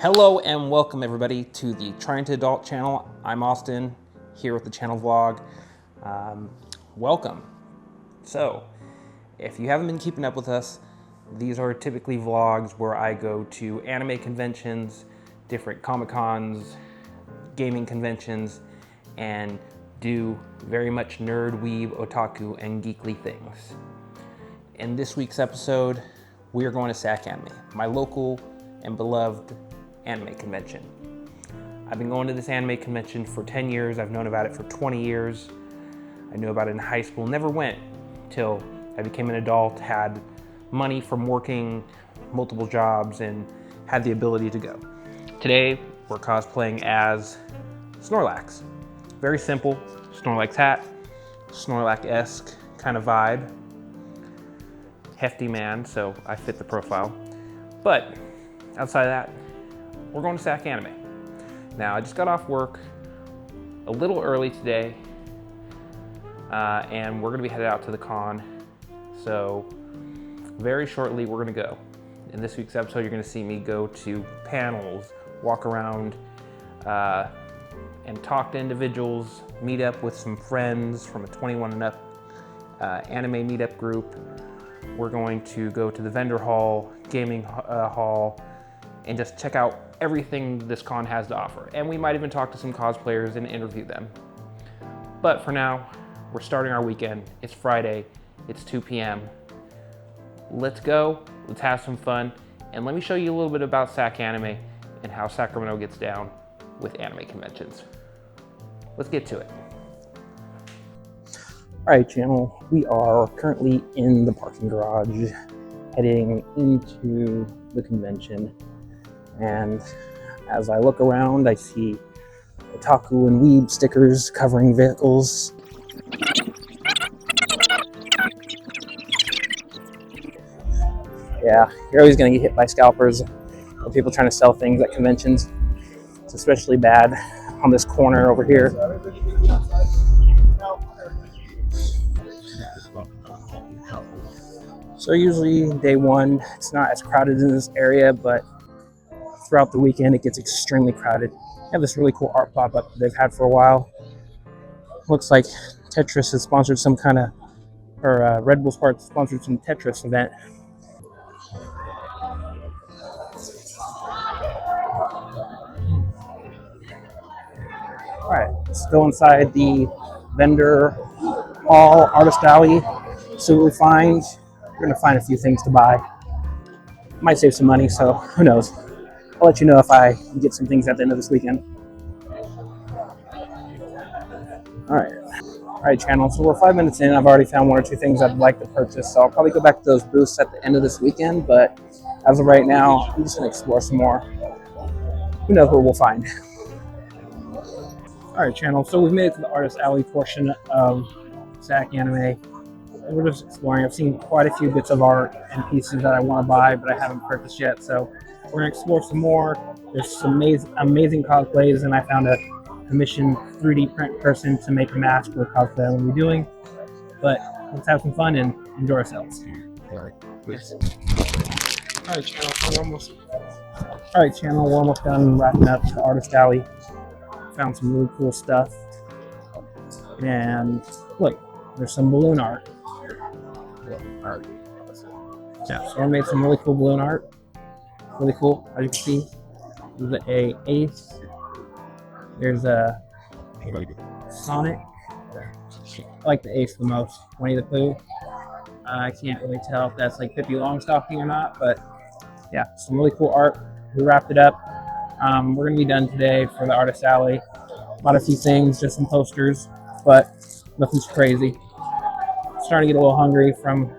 Hello and welcome everybody to the Trying to Adult channel. I'm Austin, here with the channel vlog. Welcome. So, if you haven't been keeping up with us, these are typically vlogs where I go to anime conventions, different Comic-Cons, gaming conventions, and do very much nerd, weeb, otaku, and geekly things. In this week's episode, we are going to SacAnime, my local and beloved anime convention. I've been going to this anime convention for 10 years. I've known about it for 20 years. I knew about it in high school, never went till I became an adult, had money from working multiple jobs, and had the ability to go. Today, we're cosplaying as Snorlax. Very simple, Snorlax hat, Snorlax-esque kind of vibe. Hefty man, so I fit the profile. But outside of that, we're going to SacAnime. Now, I just got off work a little early today, and we're gonna be headed out to the con. So very shortly, we're gonna go. In this week's episode, you're gonna see me go to panels, walk around, and talk to individuals, meet up with some friends from a 21 and up anime meetup group. We're going to go to the vendor hall, gaming hall, and just check out everything this con has to offer. And we might even talk to some cosplayers and interview them. But for now, we're starting our weekend. It's Friday, it's 2 p.m. Let's go, let's have some fun, and let me show you a little bit about SacAnime and how Sacramento gets down with anime conventions. Let's get to it. All right, channel, we are currently in the parking garage, heading into the convention. And as I look around, I see otaku and weeb stickers covering vehicles. Yeah, you're always going to get hit by scalpers or people trying to sell things at conventions. It's especially bad on this corner over here. So usually day one, it's not as crowded in this area, but throughout the weekend, it gets extremely crowded. They have this really cool art pop-up that they've had for a while. Looks like Tetris has sponsored some kind of, or Red Bull Spark sponsored some Tetris event. All right, let's go inside the vendor hall, artist alley, see what we find. We're gonna find a few things to buy. Might save some money, so who knows. I'll let you know if I get some things at the end of this weekend. All right, channel. So we're 5 minutes in. I've already found one or two things I'd like to purchase. So I'll probably go back to those booths at the end of this weekend. But as of right now, I'm just gonna explore some more. Who knows what we'll find. All right, channel. So we've made it to the artist alley portion of SacAnime. We're just exploring. I've seen quite a few bits of art and pieces that I want to buy, but I haven't purchased yet. So we're gonna explore some more. There's some amazing cosplays, and I found a commissioned 3D print person to make a mask for the cosplay I'm gonna be doing. But let's have some fun and enjoy ourselves. All right, please. All right, channel. We're almost done wrapping up the artist alley. Found some really cool stuff, and look, there's some balloon art. Yeah, so I made some really cool balloon art. Really cool, as you can see. There's a Ace. There's a Sonic. I like the Ace the most. Winnie the Pooh. I can't really tell if that's like Pippi Longstocking or not, but yeah, some really cool art. We wrapped it up. We're gonna be done today for the artist alley. Bought a few things, just some posters, but nothing's crazy. Starting to get a little hungry from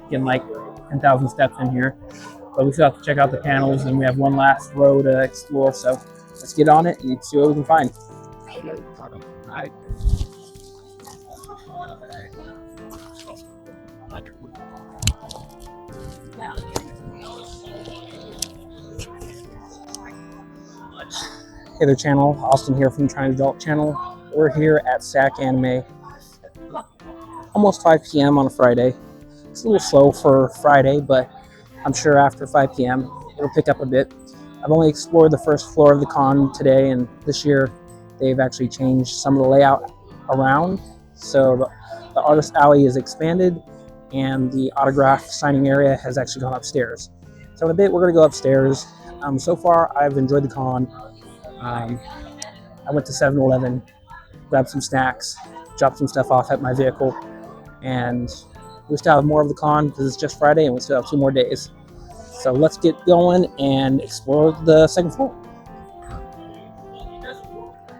getting like 10,000 steps in here. But we still have to check out the panels, and we have one last row to explore. So let's get on it and see what we can find. All right. Hey there, channel. Austin here from Trying to Adult channel. We're here at SacAnime. Almost 5 p.m. on a Friday. It's a little slow for Friday, but I'm sure after 5 p.m. it'll pick up a bit. I've only explored the first floor of the con today, and this year they've actually changed some of the layout around. So the artist alley is expanded, and the autograph signing area has actually gone upstairs. So in a bit, we're going to go upstairs. So far, I've enjoyed the con. I went to 7-Eleven, grabbed some snacks, dropped some stuff off at my vehicle, and we still have more of the con because it's just Friday and we still have 2 more days. So let's get going and explore the second floor.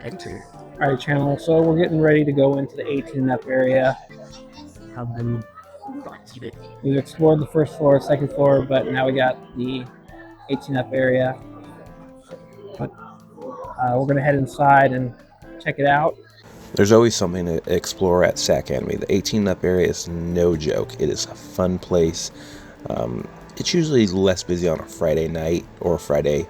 Enter. All right, channel. So we're getting ready to go into the 18 up area. We've explored the first floor, second floor, but now we got the 18 up area. We're going to head inside and check it out. There's always something to explore at SacAnime. The 18 up area is no joke. It is a fun place. It's usually less busy on a Friday night or a Friday,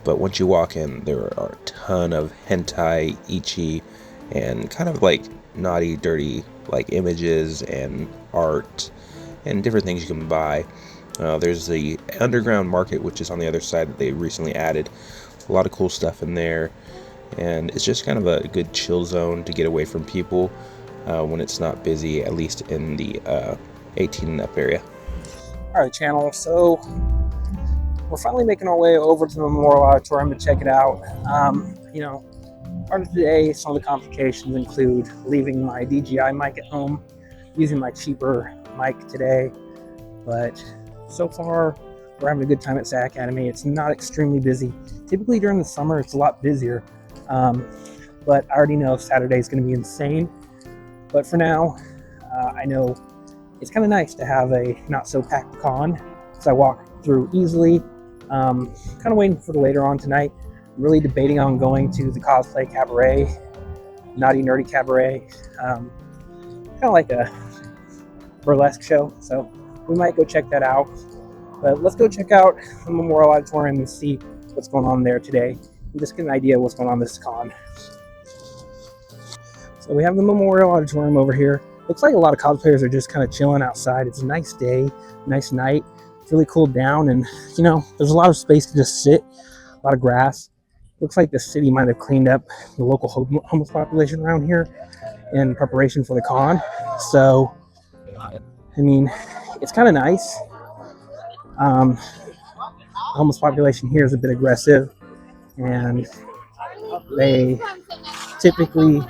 but once you walk in, there are a ton of hentai, ichi, and kind of like naughty, dirty like images and art and different things you can buy. There's the underground market, which is on the other side that they recently added. A lot of cool stuff in there, and it's just kind of a good chill zone to get away from people when it's not busy, at least in the 18 and up area. All right, channel. So we're finally making our way over to the Memorial Auditorium to check it out. Part of today, some of the complications include leaving my DJI mic at home, using my cheaper mic today, but so far we're having a good time at SacAnime. It's not extremely busy. Typically during the summer it's a lot busier, but I already know Saturday is going to be insane. But for now, I know it's kind of nice to have a not so packed con, so I walk through easily. Kind of waiting for the later on tonight. I'm really debating on going to the cosplay cabaret, naughty nerdy cabaret, kind of like a burlesque show. So we might go check that out. But let's go check out the Memorial Auditorium and see what's going on there today, and just get an idea of what's going on this con. So we have the Memorial Auditorium over here. Looks like a lot of cosplayers are just kind of chilling outside. It's a nice day, nice night. It's really cooled down, and there's a lot of space to just sit, a lot of grass. Looks like the city might have cleaned up the local homeless population around here in preparation for the con. So, I mean, it's kind of nice. The homeless population here is a bit aggressive, and they typically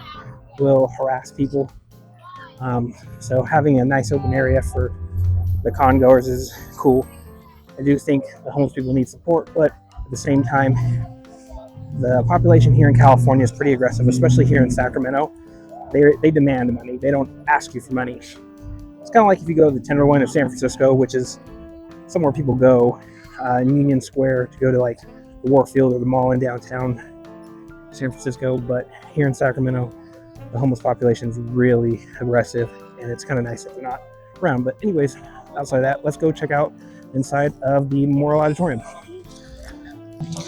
will harass people. So having a nice open area for the con goers is cool. I do think the homeless people need support, but at the same time, the population here in California is pretty aggressive, especially here in Sacramento. They demand money. They don't ask you for money. It's kind of like if you go to the Tenderloin of San Francisco, which is somewhere people go in Union Square to go to like the Warfield or the mall in downtown San Francisco. But here in Sacramento, the homeless population is really aggressive, and it's kind of nice if they're not around. But anyways, outside of that, let's go check out inside of the Memorial Auditorium.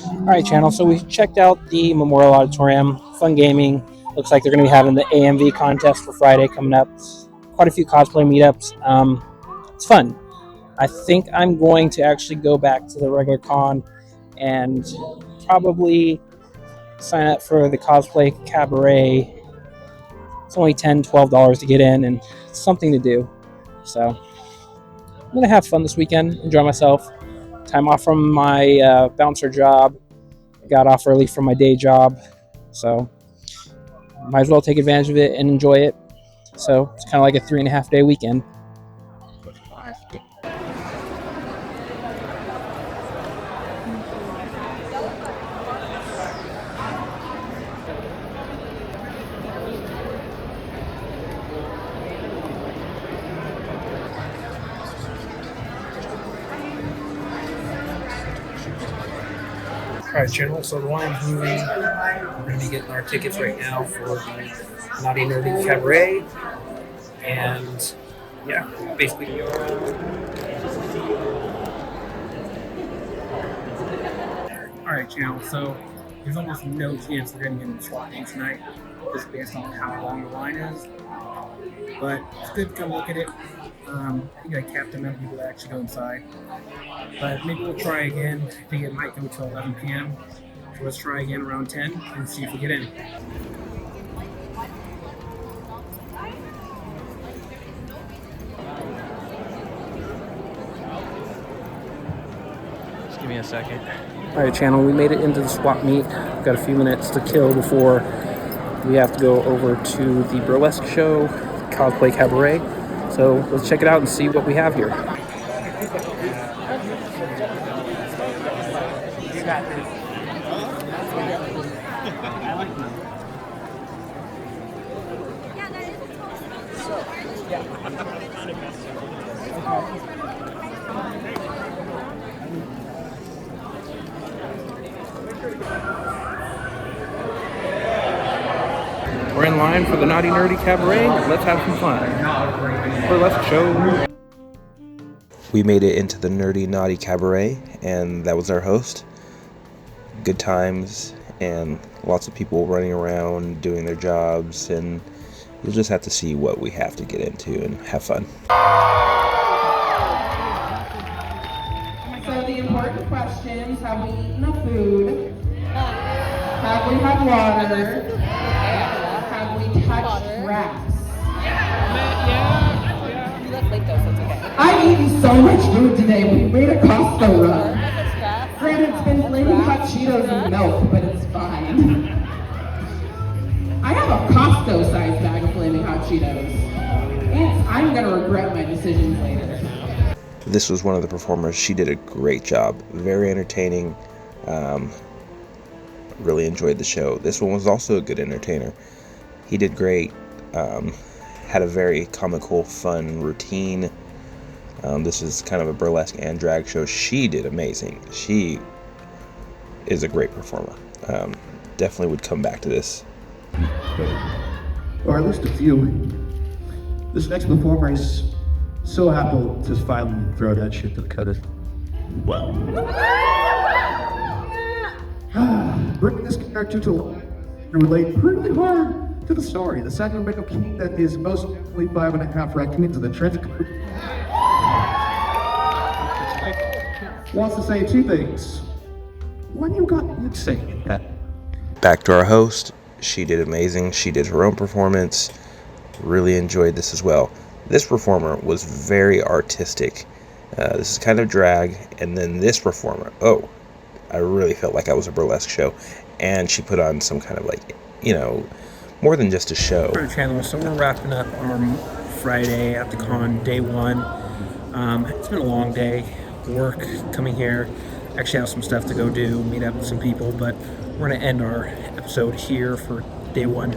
All right, channel. So we checked out the Memorial Auditorium. Fun gaming. Looks like they're going to be having the AMV contest for Friday coming up. Quite a few cosplay meetups. It's fun. I think I'm going to actually go back to the regular con and probably sign up for the cosplay cabaret. It's only $10, $12 to get in, and it's something to do. So I'm going to have fun this weekend, enjoy myself. Time off from my bouncer job. I got off early from my day job, so might as well take advantage of it and enjoy it. So it's kind of like a 3.5 day weekend. Alright, channel. So the line's moving. We're going to be getting our tickets right now for the Naughty Nerdy Cabaret. And yeah, basically. Alright, channel. So there's almost no chance we're going to get into SWAT game tonight, just based on how long the line is. But it's good to come look at it. I think I capped enough people to actually go inside. But maybe we'll try again. I think it might go till 11 p.m. So let's try again around 10 and see if we get in. Just give me a second. All right, channel, we made it into the swap meet. Got a few minutes to kill before we have to go over to the Burlesque show, Cosplay Cabaret. So let's check it out and see what we have here. We're in line for the Naughty Nerdy Cabaret. Let's have some fun. Burlesque show. We made it into the Nerdy Naughty Cabaret, and that was our host. Good times, and lots of people running around doing their jobs, and you'll just have to see what we have to get into and have fun. So the important questions: have we eaten the food? Have we had water? Have we touched grass? You look late though, so it's okay. I've eaten so much food today. We made a Costco run. Granted, it's been flaming hot Cheetos and milk, but it's fine. I have a Costco-sized bag of flaming hot Cheetos. And I'm gonna regret my decisions later. This was one of the performers. She did a great job. Very entertaining. Really enjoyed the show. This one was also a good entertainer. He did great. Had a very comical, fun routine. This is kind of a burlesque and drag show. She did amazing. She is a great performer. Definitely would come back to this. Or at least a few. This next performer is so happy to finally throw that shit to the cutters. Well. Bringing this character to life and relate pretty hard to the story. The Sacramento king that is most only 5.5 reckonings of the trench coat. Wants to say two things. When you got you saying that. Back to our host. She did amazing. She did her own performance. Really enjoyed this as well. This performer was very artistic. This is kind of drag. And then this performer, I really felt like I was a burlesque show. And she put on some kind of more than just a show. For the channel, so we're wrapping up our Friday at the con, day one. It's been a long day. Work, coming here. Actually have some stuff to go do, meet up with some people, but we're gonna end our episode here for day one.